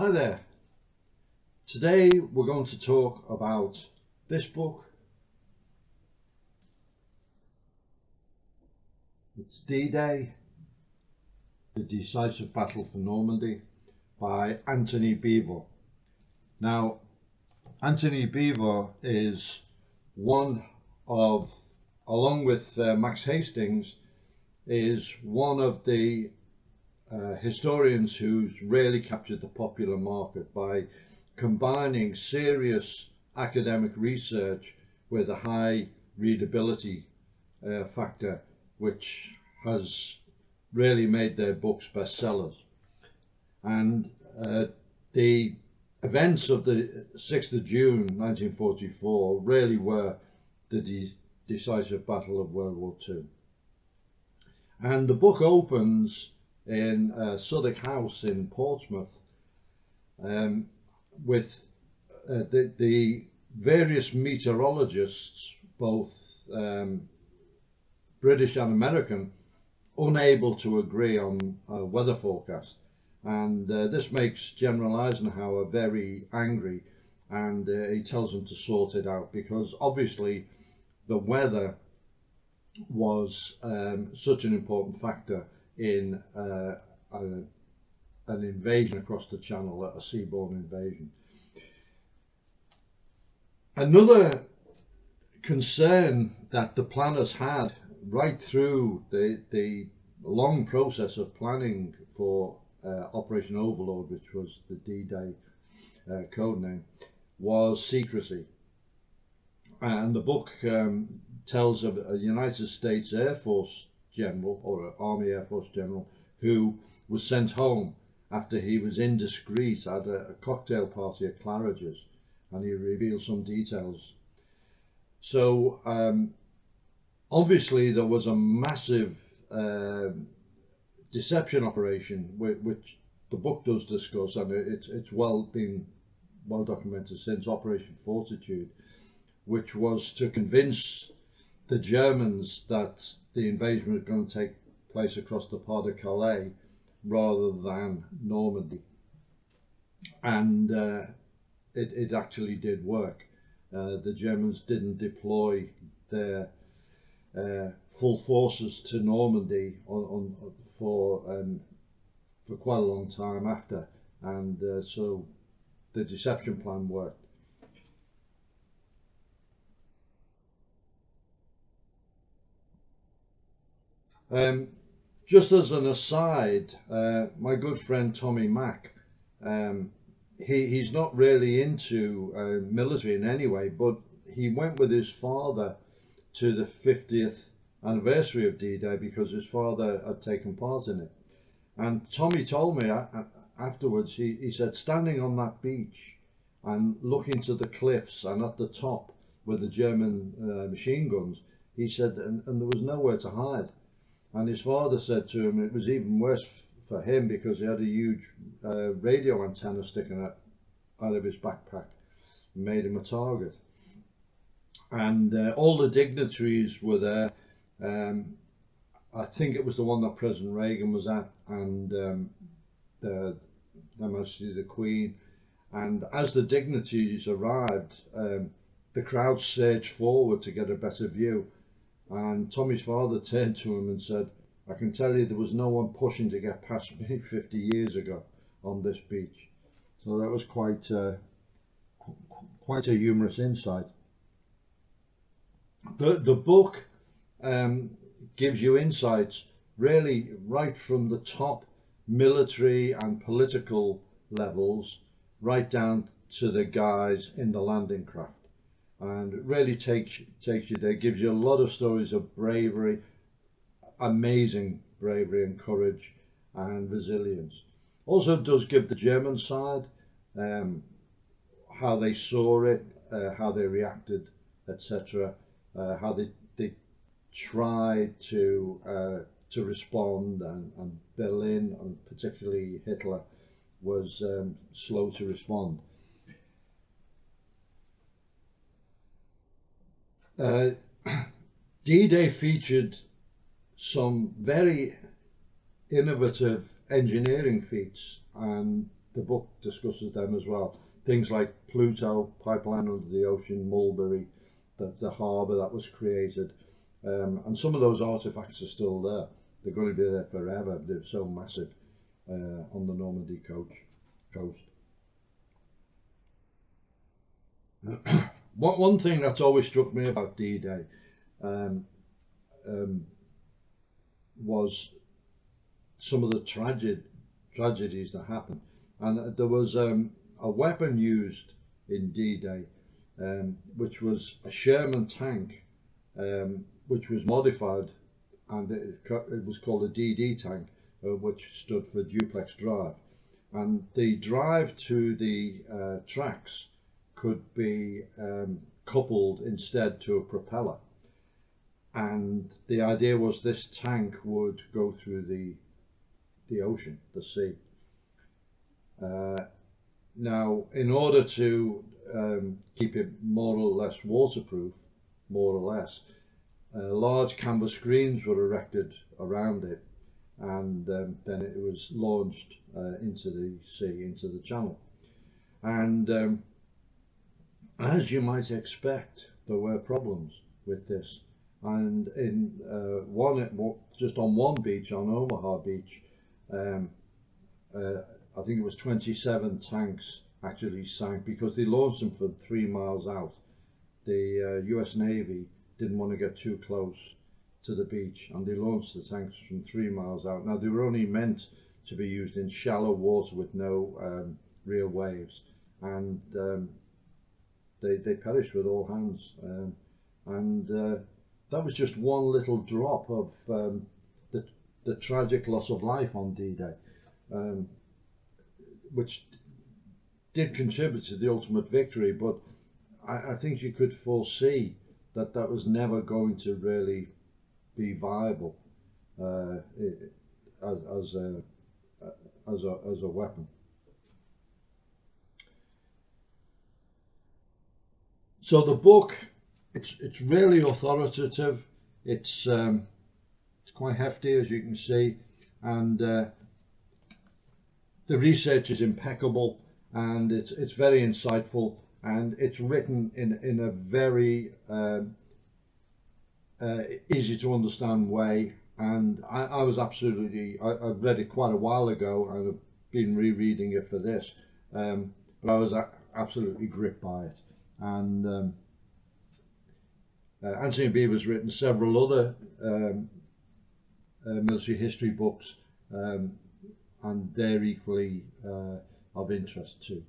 Hi there. Today we're going to talk about this book. It's D-Day, The Decisive Battle for Normandy by Anthony Beevor. Now, Anthony Beevor is one of, along with Max Hastings, is one of the historians who's really captured the popular market by combining serious academic research with a high readability factor, which has really made their books bestsellers. And the events of the 6th of June 1944 really were the decisive battle of World War II. And the book opens in Southwark House in Portsmouth with the various meteorologists, both British and American, unable to agree on a weather forecast. And this makes General Eisenhower very angry, and he tells them to sort it out, because obviously the weather was such an important factor in an invasion across the Channel, a seaborne invasion. Another concern that the planners had right through the long process of planning for Operation Overlord, which was the D-Day codename, was secrecy. And the book tells of a United States Air Force general, or an Army Air Force general, who was sent home after he was indiscreet at a cocktail party at Claridge's, and he revealed some details. So obviously there was a massive deception operation, which the book does discuss, and it's been well documented since, Operation Fortitude, which was to convince the Germans that the invasion was going to take place across the Pas de Calais rather than Normandy. And it actually did work. The Germans didn't deploy their full forces to Normandy for quite a long time after, and so the deception plan worked. Just as an aside, my good friend Tommy Mack, he's not really into military in any way, but he went with his father to the 50th anniversary of D-Day because his father had taken part in it. And Tommy told me afterwards, he said, standing on that beach and looking to the cliffs and at the top with the German machine guns, he said, and there was nowhere to hide. And his father said to him it was even worse for him because he had a huge radio antenna sticking out of his backpack and made him a target. And all the dignitaries were there. I think it was the one that President Reagan was at, and Her Majesty the Queen. And as the dignitaries arrived, the crowd surged forward to get a better view. And Tommy's father turned to him and said, I can tell you there was no one pushing to get past me 50 years ago on this beach. So that was quite a humorous insight. The book gives you insights really right from the top military and political levels right down to the guys in the landing craft. And it really takes you there, gives you a lot of stories of bravery, amazing bravery and courage and resilience. Also does give the German side, how they saw it, how they reacted, etc., how they tried to respond, and Berlin, and particularly Hitler, was slow to respond. D-Day featured some very innovative engineering feats, and the book discusses them as well. Things like Pluto, pipeline under the ocean, Mulberry, the harbour that was created, and some of those artifacts are still there. They're going to be there forever. They're so massive on the Normandy coast. One thing that's always struck me about D-Day was some of the tragedies that happened, and there was a weapon used in D-Day, which was a Sherman tank, which was modified, and it was called a DD tank, which stood for duplex drive, and the drive to the tracks could be coupled instead to a propeller, and the idea was this tank would go through the ocean, the sea. Now, in order to keep it more or less waterproof, more or less, large canvas screens were erected around it, and then it was launched into the sea, into the channel. And as you might expect, there were problems with this. And in just on one beach, on Omaha Beach, I think it was 27 tanks actually sank because they launched them from 3 miles out. The US Navy didn't want to get too close to the beach, and they launched the tanks from 3 miles out. Now, they were only meant to be used in shallow water with no real waves, and they perished with all hands. That was just one little drop of the tragic loss of life on D-Day, which did contribute to the ultimate victory, but I think you could foresee that that was never going to really be viable as a weapon. So the book, it's really authoritative. It's quite hefty, as you can see, and the research is impeccable, and it's very insightful, and it's written in a very easy to understand way. And I was absolutely, I read it quite a while ago, and I've been rereading it for this, but I was absolutely gripped by it. And Anthony Beevor's written several other military history books, and they're equally of interest too.